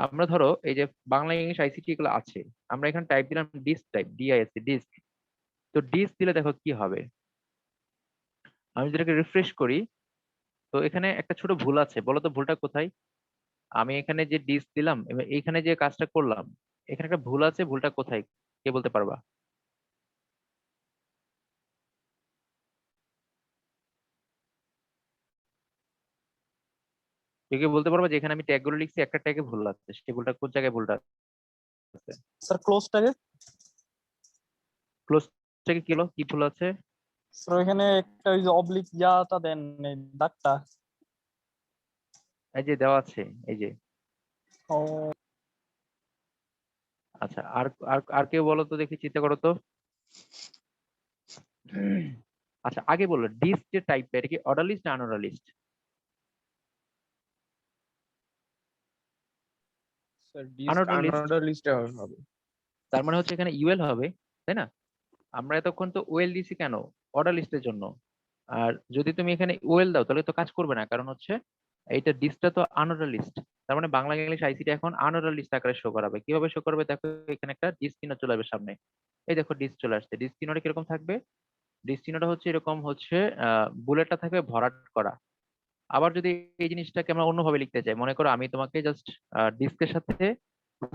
A: আমরা ধরো এই যে বাংলা ইংলিশ আইসিটি এগুলো আছে, আমরা এখানে টাইপ দিলাম ডিস্ক, টাইপ ডিআইএসসি ডিস্ক। তো ডিস্ক দিলে দেখো কি হবে, আমি যেটাকে রিফ্রেশ করি, তো এখানে একটা ছোট ভুল আছে, বলো তো ভুলটা কোথায়? আমি এখানে যে ডিস্ক দিলাম এবার এইখানে যে কাজটা করলাম, এখানে একটা ভুল আছে, ভুলটা কোথায় কে বলতে পারবা? কেউ কি বলতে পারবা যে এখানে আমি ট্যাগ গুলো লিখছি, একটা ট্যাগে ভুল আছে, সেই ভুলটা কোন জায়গায় ভুলটা আছে?
C: স্যার ক্লোজটাকে।
A: ক্লোজ ট্যাগে কি হলো, কি ভুল আছে?
C: স্যার ওইখানে একটা ওই যে অবলিক যাটা দেন, এই দাগটা।
A: এই যে দেওয়া আছে, এই যে।
C: ও
A: আচ্ছা, আর আর আর কেউ বলো তো দেখি, চিন্তা করো তো। আচ্ছা, আগে বলো ডিস্ক যে টাইপটা এটা কি অর্ডার লিস্ট না unorder list?
B: Sir disc
A: unorder list.
B: Unorder লিস্টে হবে।
A: তার মানে হচ্ছে এখানে ইউএল হবে, তাই না? আমরা এতক্ষণ তো ওয়েল দিছি কেন? অর্ডার লিস্টের জন্য। আর যদি তুমি এখানে ওয়েল দাও তাহলে তো কাজ করবে না, কারণ হচ্ছে এইটা ডিসটা তো আনঅর্ডার লিস্ট। তার মানে বাংলা ইংলিশ আইসিটি এখন আনঅর্ডার লিস্ট আকারে শো করাবে। কিভাবে শো করবে দেখো, এখানে একটা ডিস চিহ্ন চলে আসবে সামনে। এই দেখো ডিস চলে আসছে। ডিস চিহ্নটা কিরকম থাকবে? ডিস চিহ্নটা হচ্ছে এরকম, হচ্ছে বুলেটটা থাকবে ভরাট করা। আবার যদি এই জিনিসটাকে আমরা অন্যভাবে লিখতে চাই, মনে করো আমি তোমাকে জাস্ট ডিস্কের সাথে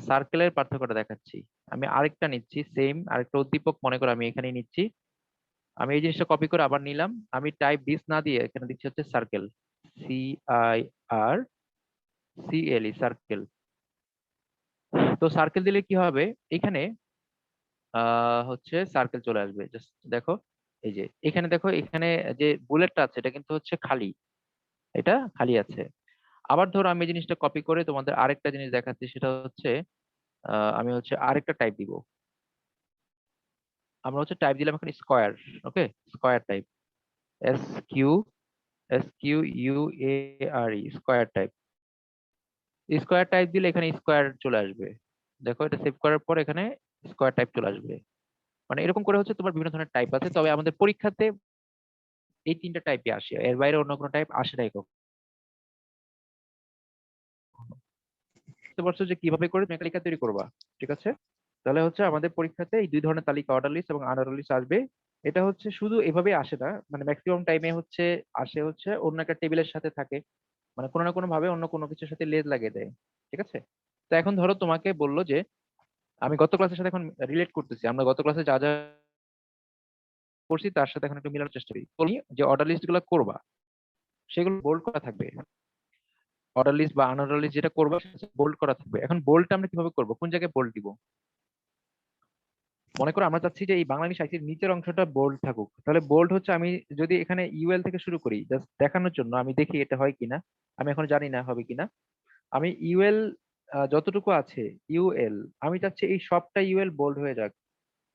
A: সার্কেলের পার্থক্যটা দেখাচ্ছি। আমি আরেকটা নিচ্ছি, সেম আরেকটা উদ্দীপক, মনে করো আমি এখানেই নিচ্ছি। আমি এই জিনিসটা কপি করে আবার নিলাম, আমি টাইপ দিস না দিয়ে এখানে দিচ্ছি হচ্ছে সার্কেল, CIRCLE সার্কেল। তো সার্কেল দিলে কি হবে, এখানে হচ্ছে সার্কেল চলে আসবে। জাস্ট দেখো, এই যে এখানে দেখো, এখানে যে বুলেটটা আছে এটা কিন্তু হচ্ছে খালি, এটা খালি আছে। আবার ধরো আমি এই জিনিসটা কপি করে তোমাদের আরেকটা জিনিস দেখাচ্ছি, সেটা হচ্ছে আমি হচ্ছে আরেকটা টাইপ দিব। আমরা হচ্ছে টাইপ দিলাম এখন square. Okay, square type, SQUARE square type. Square type দিলে এখানে স্কোয়ার চলে আসবে। দেখো এটা সেভ করার পর এখানে স্কোয়ার টাইপ চলে আসবে। মানে এরকম করে হচ্ছে তোমার বিভিন্ন ধরনের টাইপ আছে, তবে আমাদের পরীক্ষাতে এই তিনটা টাইপই আসে, এর বাইরে অন্য কোনো টাইপ আসে নাই কখনো। বুঝতে পারছো যে কিভাবে করে তুমি একটা তালিকা তৈরি করবা? ঠিক আছে, তাহলে হচ্ছে আমাদের পরীক্ষাতে এই দুই ধরনের তালিকা, অর্ডার লিস্ট এবং আনঅর্ডার লিস্ট আসবে। এটা হচ্ছে শুধু এভাবে আসে না, মানে ম্যাক্সিমাম টাইমে হচ্ছে আসে হচ্ছে অন্য একটা টেবিলের সাথে থাকে, মানে কোনো না কোনো ভাবে অন্য কোনো কিছুর সাথে লেজ লাগিয়ে দেয়। ঠিক আছে, তো এখন ধরো তোমাকে বললো যে আমি গত ক্লাসের সাথে এখন রিলেট করতেছি, আমরা গত ক্লাসে যা যা করছি তার সাথে এখন একটু মিলানোর চেষ্টা করি। বলি যে অর্ডার লিস্ট গুলো করবা সেগুলো বোল্ড করা থাকবে। অর্ডার লিস্ট বা আনঅর্ডার লিস্ট যেটা করবা বোল্ড করা থাকবে। এখন বোল্ডটা আমরা কিভাবে করবো, কোন জায়গায় বোল্ড দিব? মনে করো আমরা চাচ্ছি যে এই বাংলাদেশ আইসির নিচের অংশটা বোল্ড থাকুক, তাহলে বোল্ড হচ্ছে আমি যদি এখানে ইউএল থেকে শুরু করি জাস্ট দেখানোর জন্য, আমি দেখি এটা হয় কিনা, আমি এখন জানি না হবে কিনা। আমি ইউএল যতটুকু আছে, ইউএল আমি চাচ্ছি এই সবটা ইউএল বোল্ড হয়ে যাক।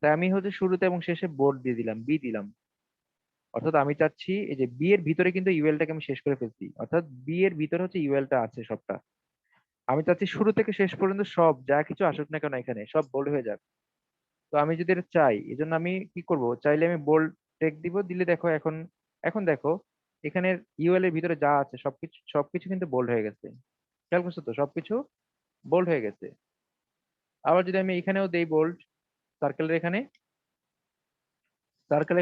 A: তাই আমি হচ্ছে শুরুতে এবং শেষে বোল্ড দিয়ে দিলাম, বি দিলাম। অর্থাৎ আমি চাচ্ছি এই যে বি এর ভিতরে কিন্তু ইউএলটাকে আমি শেষ করে ফেলছি, অর্থাৎ বি এর ভিতরে হচ্ছে ইউএলটা আছে সবটা। আমি চাচ্ছি শুরু থেকে শেষ পর্যন্ত সব যা কিছু আসুক না কেন এখানে সব বোল্ড হয়ে যাক। তো আমি যদি এটা চাই, এই জন্য আমি কি করব, চাইলে আমি বোল্ড টেক দিব, দিলে দেখো এখন, এখন দেখো এখানে ইউএল এর ভিতরে যা আছে সবকিছু সবকিছু কিন্তু বোল্ড হয়ে গেছে। খেয়াল করছো তো, সবকিছু বোল্ড হয়ে গেছে। আবার যদি আমি এখানেও দেই বোল্ড, সার্কেলের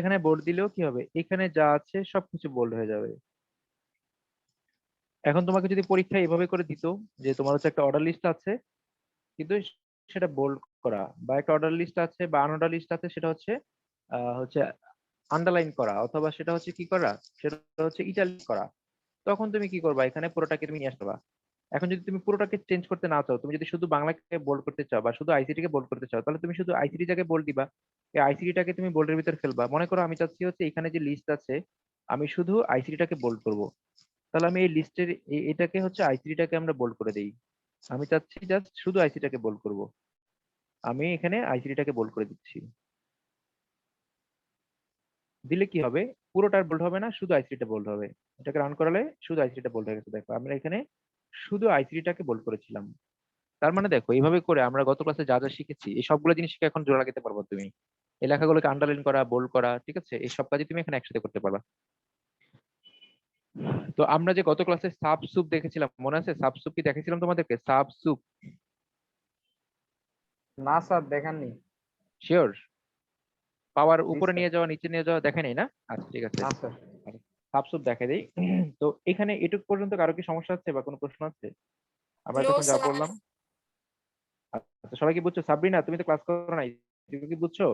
A: এখানে বোল্ড দিলেও কি হবে, এখানে যা আছে সবকিছু বোল্ড হয়ে যাবে। এখন তোমাকে যদি পরীক্ষায় এভাবে করে দিত যে তোমার হচ্ছে একটা অর্ডার লিস্ট আছে কিন্তু সেটা বোল্ড করা, বা একটা অর্ডার লিস্ট আছে বা আনঅর্ডার লিস্ট আছে সেটা হচ্ছে আন্ডারলাইন করা, অথবা সেটা হচ্ছে কি করা, সেটা হচ্ছে ইটালিক করা, তখন তুমি কি করবা, এখানে পুরোটাকে তুমি নিয়ে আসবা। এখন যদি তুমি পুরোটাকে চেঞ্জ করতে না চাও, তুমি যদি শুধু বাংলাকে বোল্ড করতে চাও বা শুধু আইসিটি কে বোল্ড করতে চাও, তাহলে তুমি শুধু আইসিটি টাকে বোল্ড দিবা, এই আইসিটিটাকে তুমি বোল্ডের ভিতর ফেলবা। মনে করো আমি চাচ্ছি হচ্ছে এখানে যে লিস্ট আছে আমি শুধু আইসিটিটাকে বোল্ড করব, তাহলে আমি এই লিস্টের এটাকে হচ্ছে আইসিটিটাকে আমরা বোল্ড করে দেই। আমি চাচ্ছি জাস্ট শুধু আইসিটিটাকে বোল্ড করব, আমি এখানে আইসিটিটাকে বোল্ড করে দিচ্ছি। দিলে কি হবে, পুরোটার বোল্ড হবে না, শুধু আইসিটিটা বোল্ড হবে। এটাকে রান করালে শুধু আইসিটিটা বোল্ড হয়ে গেছে। দেখো আমরা এখানে শুধু আইসিটিটাকে বোল্ড করেছিলাম। তার মানে দেখো এইভাবে করে আমরা গত ক্লাসে যা যা শিখেছি এই সবগুলো জিনিসকে এখন জোড়া লাগাতে পারবো তুমি। এই লেখাগুলোকে আন্ডারলাইন করা, বোল্ড করা, ঠিক আছে, এই সব কাজই তুমি এখানে একসাথে করতে পারবা। তো আমরা যে গত ক্লাসে সাব সুপ দেখেছিলাম, মনে আছে? সাব সুপ কি দেখেছিলাম তোমাদেরকে? সাব সুপ
B: না স্যার দেখাননি।
A: শিওর? পাওয়ার
B: জি
A: উপরে
B: স্যার।
A: নিয়ে যাওয়া নিচে নিয়ে যাওয়া দেখে নেই না? আচ্ছা ঠিক আছে,
B: না স্যার।
A: সাব সুপ দেখে দিই। তো এখানে এটুক পর্যন্ত কারো কি সমস্যা আছে বা কোনো প্রশ্ন আছে আমরা
D: নো
A: যখন যা
D: স্যার।
A: বললাম? আচ্ছা সবাই কি বুঝছো? সাবরিনা তুমি তো ক্লাস করো নাই, তুমি কি বুঝছো?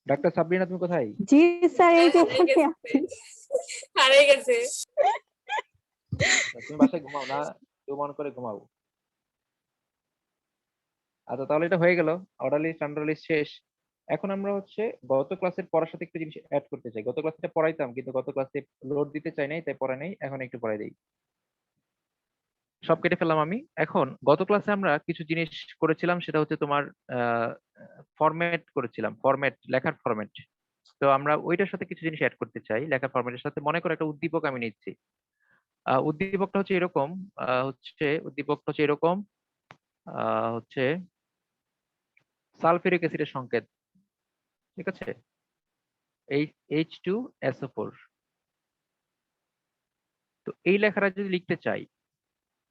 A: ডাক্তার সাবরিনা তুমি কোথায়?
E: জি স্যার, এই যে
D: হারিয়ে
E: বসে
D: গেছে।
E: আছি।
D: হারিয়ে গেছে।
A: তুমি বাসায় ঘুমাও না? কেউ মন করে ঘুমাও। আচ্ছা তাহলে এটা হয়ে গেল, অর্ডার লিস্ট আন্ডার লিস্ট শেষ। এখন আমরা হচ্ছে গত ক্লাসের পড়ার সাথে একটু জিনিস অ্যাড করতে চাই। গত ক্লাসে পড়াইতাম কিন্তু গত ক্লাসে লোড দিতে চাই নাই, তাই পড়াই নাই, এখন একটু পড়াই দিই। সব কেটে ফেললাম আমি। এখন গত ক্লাসে আমরা কিছু জিনিস করেছিলাম, সেটা হচ্ছে তোমার ফরম্যাট করেছিলাম, ফরম্যাট, লেখার ফরম্যাট। তো আমরা ওইটার সাথে কিছু জিনিস অ্যাড করতে চাই লেখার ফরম্যাটের সাথে। মনে করো একটা উদ্দীপক আমি নিচ্ছি, উদ্দীপকটা হচ্ছে এরকম, উদ্দীপকটা হচ্ছে এরকম, হচ্ছে সালফিউরিক অ্যাসিডের সংকেত, ঠিক আছে, H2SO4। তো এই লেখাটা যদি লিখতে চাই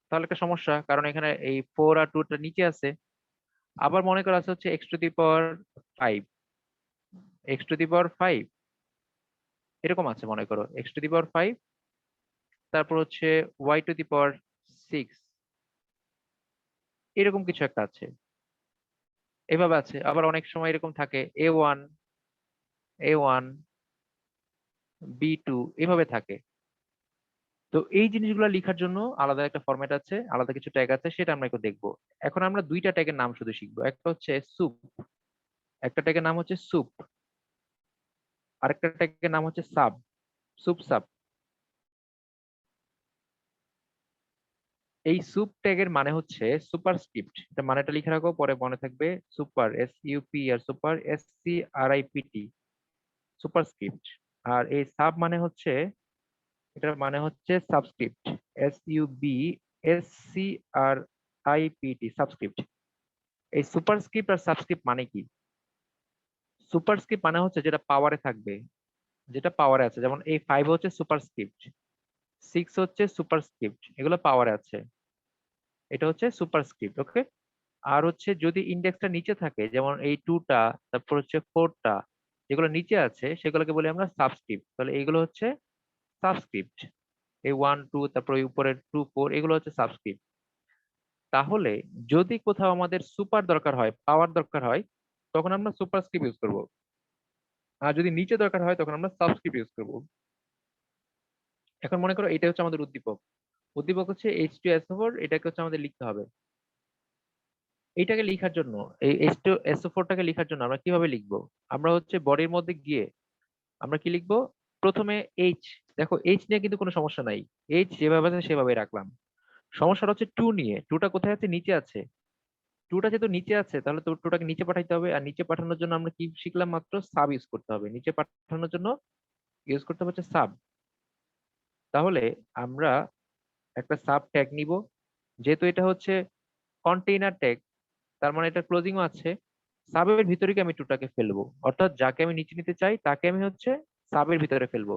A: তাহলে একটা সমস্যা, কারণ এখানে এই 4 আর 2 টা নিচে আছে। আবার মনে করা আছে হচ্ছে x⁵, x⁵ এরকম আছে, মনে করো x⁵, তারপর হচ্ছে y⁶, এরকম কিছু একটা আছে, এভাবে আছে। আবার অনেক সময় এরকম থাকে A1 B2 এভাবে থাকে। তো এই জিনিসগুলো লেখার জন্য আলাদা একটা ফরম্যাট আছে, আলাদা কিছু ট্যাগ আছে, সেটা আমরা একটু দেখবো। এখন আমরা দুইটা ট্যাগের নাম শুধু শিখবো, একটা হচ্ছে সুপ, একটা ট্যাগের নাম হচ্ছে সুপ, আরেকটা ট্যাগের নাম হচ্ছে সাব, সুপ সাব। এই সুপ ট্যাগের মানে হচ্ছে সুপারস্ক্রিপ্ট, এটা মানেটা লিখে রাখো, পরে মনে থাকবে। সুপার, SUP, আর সুপার SCRIPT, সুপারস্ক্রিপ্ট। আর এই সাব মানে হচ্ছে, এটার মানে হচ্ছে সাবস্ক্রিপ্ট, SUBSCRIPT, সাবস্ক্রিপ্ট। এই সুপারস্ক্রিপ্ট আর সাবস্ক্রিপ্ট মানে কি? সুপারস্ক্রিপ্ট মানে হচ্ছে যেটা পাওয়ারে থাকবে, যেটা পাওয়ারে আছে, যেমন এই 5 হচ্ছে সুপারস্ক্রিপ্ট, 6 হচ্ছে সুপারস্ক্রিপ্ট, এগুলো পাওয়ারে আছে, এটা হচ্ছে সুপারস্ক্রিপ্ট। ওকে। আর হচ্ছে যদি ইন্ডেক্সটা নিচে থাকে, যেমন এই 2টা, তারপর হচ্ছে 4টা, যেগুলো নিচে আছে সেগুলোকে বলি আমরা সাবস্ক্রিপ্ট। তাহলে এগুলো হচ্ছে সাবস্ক্রিপ্ট, এই 1 2, তারপর এই উপরের 2 4, এগুলো হচ্ছে সাবস্ক্রিপ্ট। তাহলে যদি কোথাও আমাদের সুপার দরকার হয়, পাওয়ার দরকার হয়, তখন আমরা সুপারস্ক্রিপ্ট ইউজ করব। আর যদি নিচে দরকার হয় তখন আমরা সাবস্ক্রিপ্ট ইউজ করব। এখন মনে করো এটা হচ্ছে আমাদের উদ্দীপক, উদ্দীপক হচ্ছে H2SO4, এটাকে হচ্ছে আমাদের লিখতে হবে। এইটাকে লেখার জন্য, এই H2SO4 টাকে লেখার জন্য আমরা কিভাবে লিখবো? আমরা হচ্ছে বডির মধ্যে গিয়ে আমরা কি লিখবো? প্রথমে H, দেখো H নিয়ে কিন্তু কোনো সমস্যা নাই, H যেভাবে আছে সেভাবে রাখলাম। সমস্যাটা হচ্ছে 2 নিয়ে, 2টা কোথায় আছে? নিচে আছে। 2টা যেহেতু নিচে আছে তাহলে তো 2টাকে নিচে পাঠাইতে হবে, আর নিচে পাঠানোর জন্য আমরা কি শিখলাম? মাত্র সাব ইউজ করতে হবে। নিচে পাঠানোর জন্য ইউজ করতে হবে হচ্ছে সাব। তাহলে আমরা একটা সাব ট্যাগ নিব, যেহেতু এটা হচ্ছে কন্টেইনার ট্যাগ, তার মানে এটা ক্লোজিংও আছে। সাবের ভিতরে কি আমি 2টাকে ফেলবো, অর্থাৎ যাকে আমি নিচে নিতে চাই তাকে আমি হচ্ছে সাবের ভিতরে ফেলবো।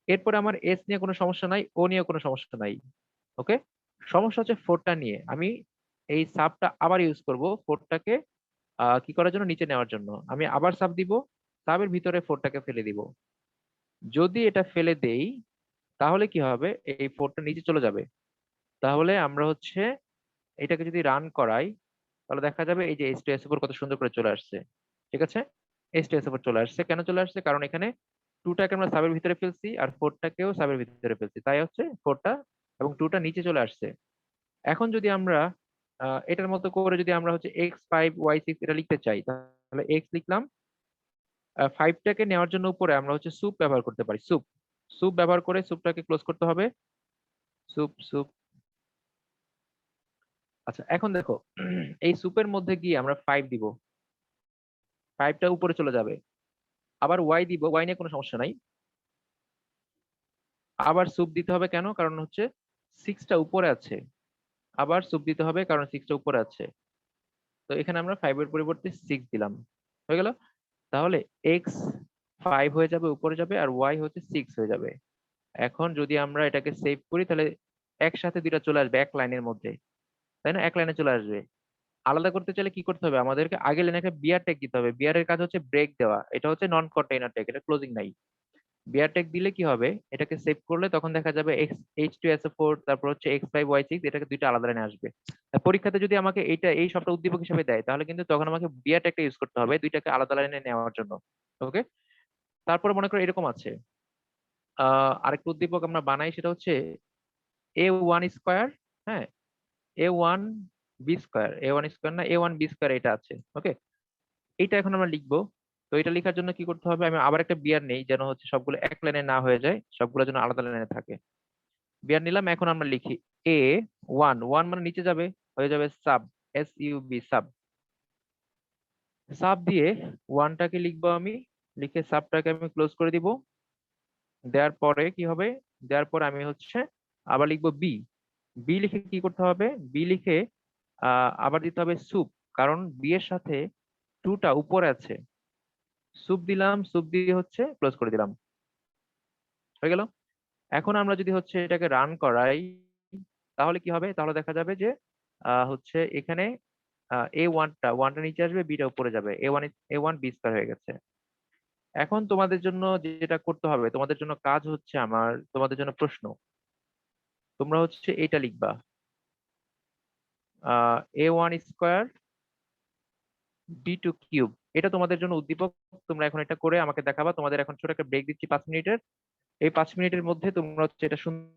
A: এরপরে আমার এস নিয়ে কোনো সমস্যা নাই, ও নিয়ে কোনো সমস্যা নাই। ওকে। সমস্যা হচ্ছে 4টা নিয়ে। আমি এই সাবটা আবার ইউজ করব ফোরটাকে কি করার জন্য, নিচে নেওয়ার জন্য। আমি আবার সাব দিব, সাবের ভিতরে ফোরটাকে ফেলে দিব। যদি এটা ফেলে দেই তাহলে কি হবে, এই ফোরটা নিচে চলে যাবে। তাহলে আমরা হচ্ছে এটাকে যদি রান করাই তাহলে দেখা যাবে এই যে H2SO4 কত সুন্দর করে চলে আসছে। ঠিক আছে, H2SO4 চলে আসছে। কেন চলে আসছে? কারণ এখানে টুটাকে আমরা সাবের ভিতরে ফেলছি আর ফোরটাকেও সাবের ভিতরে ফেলছি, তাই হচ্ছে ফোরটা এবং টুটা নিচে চলে আসছে। এখন যদি আমরা এটার মতো করে যদি আমরা হচ্ছে x5y6 এটা লিখতে চাই, তাহলে x লিখলাম। 5টাকে নেওয়ার জন্য উপরে আমরা হচ্ছে সুপ ব্যবহার করতে পারি। সুপ সুপ ব্যবহার করে সুপটাকে ক্লোজ করতে হবে। Soup soup. আচ্ছা এখন দেখো, এই সুপের মধ্যে গিয়ে আমরা 5 দিব, 5টা উপরে চলে যাবে। আবার y দিব, y নিয়ে কোনো সমস্যা নাই। আবার সুপ দিতে হবে, কেন? কারণ হচ্ছে 6টা উপরে আছে। আবার সুপ দিতে হবে কারণ 6টা উপরে আছে। তো এখানে আমরা 5 এর পরিবর্তে 6 দিলাম, হয়ে গেল। তাহলে x 5 হয়ে যাবে, উপরে যাবে, আর y হচ্ছে 6 হয়ে যাবে। এখন যদি আমরা এটাকে সেভ করি তাহলে একসাথে দুইটা চলে আসবে এক লাইনের মধ্যে, তাই না? এক লাইনে চলে আসবে। আলাদা করতে চাইলে কি করতে হবে, আমাদেরকে আগে লাইনে একটা বিয়ার ট্যাগ দিতে হবে। বিয়ারের কাজ হচ্ছে ব্রেক দেওয়া, এটা হচ্ছে নন কন্টেইনার ট্যাগ, এটা ক্লোজিং নাই। বিয়ার ট্যাগ দিলে কি হবে, এটাকে সেভ করলে তখন দেখা যাবে H2SO4 তারপর হচ্ছে x5y6 এটাকে দুইটা আলাদা লাইনে আসবে। আর পরীক্ষাতে যদি আমাকে এই সবটা উদ্দীপক হিসেবে দেয় তাহলে কিন্তু তখন আমাকে বিয়ার ট্যাগটা ইউজ করতে হবে দুইটাকে আলাদা লাইনে নেওয়ার জন্য। ওকে, তারপরে মনে করো এরকম আছে, আরেকটা উদ্দীপক আমরা বানাই, সেটা হচ্ছে a1 স্কয়ার, হ্যাঁ, a1 b স্কয়ার না a1 b স্কয়ার, এটা আছে। ওকে, এইটা এখন আমরা লিখবো। তো এটা লেখার জন্য কি করতে হবে, আমি আবার একটা বিয়ার নেই যেন হচ্ছে সবগুলো এক লাইনে না হয়ে যায়, সবগুলো যেন আলাদা লাইনে থাকে। বিয়ার নিলাম, এখন আমরা লিখি a1 মানে নিচে যাবে, হয়ে যাবে সাব, SUB সাব। সাব দিয়ে ওয়ানটাকে লিখবো আমি, লিখে সাবটাকে আমি ক্লোজ করে দিব। দেওয়ার পরে কি হবে, দেওয়ার পর আমি হচ্ছে আবার লিখবো বি। বি লিখে কি করতে হবে, বি লিখে আবার দিতে হবে সুপ, কারণ বি এর সাথে টুটা উপরে আছে। সুপ দিলাম, সুপ দিয়ে হচ্ছে ক্লোজ করে দিলাম, হয়ে গেল। এখন আমরা যদি হচ্ছে এটাকে রান করাই তাহলে কি হবে, তাহলে দেখা যাবে যে হচ্ছে এখানে ওয়ানটা নিচে আসবে, বিটা উপরে যাবে, A1 বি স্কয়ার হয়ে গেছে। এখন তোমাদের জন্য যেটা করতে হবে, তোমাদের জন্য কাজ হচ্ছে, আমার তোমাদের জন্য প্রশ্ন, তোমরা হচ্ছে এটা লিখবা A1 স্কয়ার B2 কিউব। এটা তোমাদের জন্য উদ্দীপক। তোমরা এখন এটা করে আমাকে দেখাবা। তোমাদের এখন ছোট একটা ব্রেক দিচ্ছি 5 মিনিটের। এই 5 মিনিটের মধ্যে তোমরা হচ্ছে এটা সুন্দর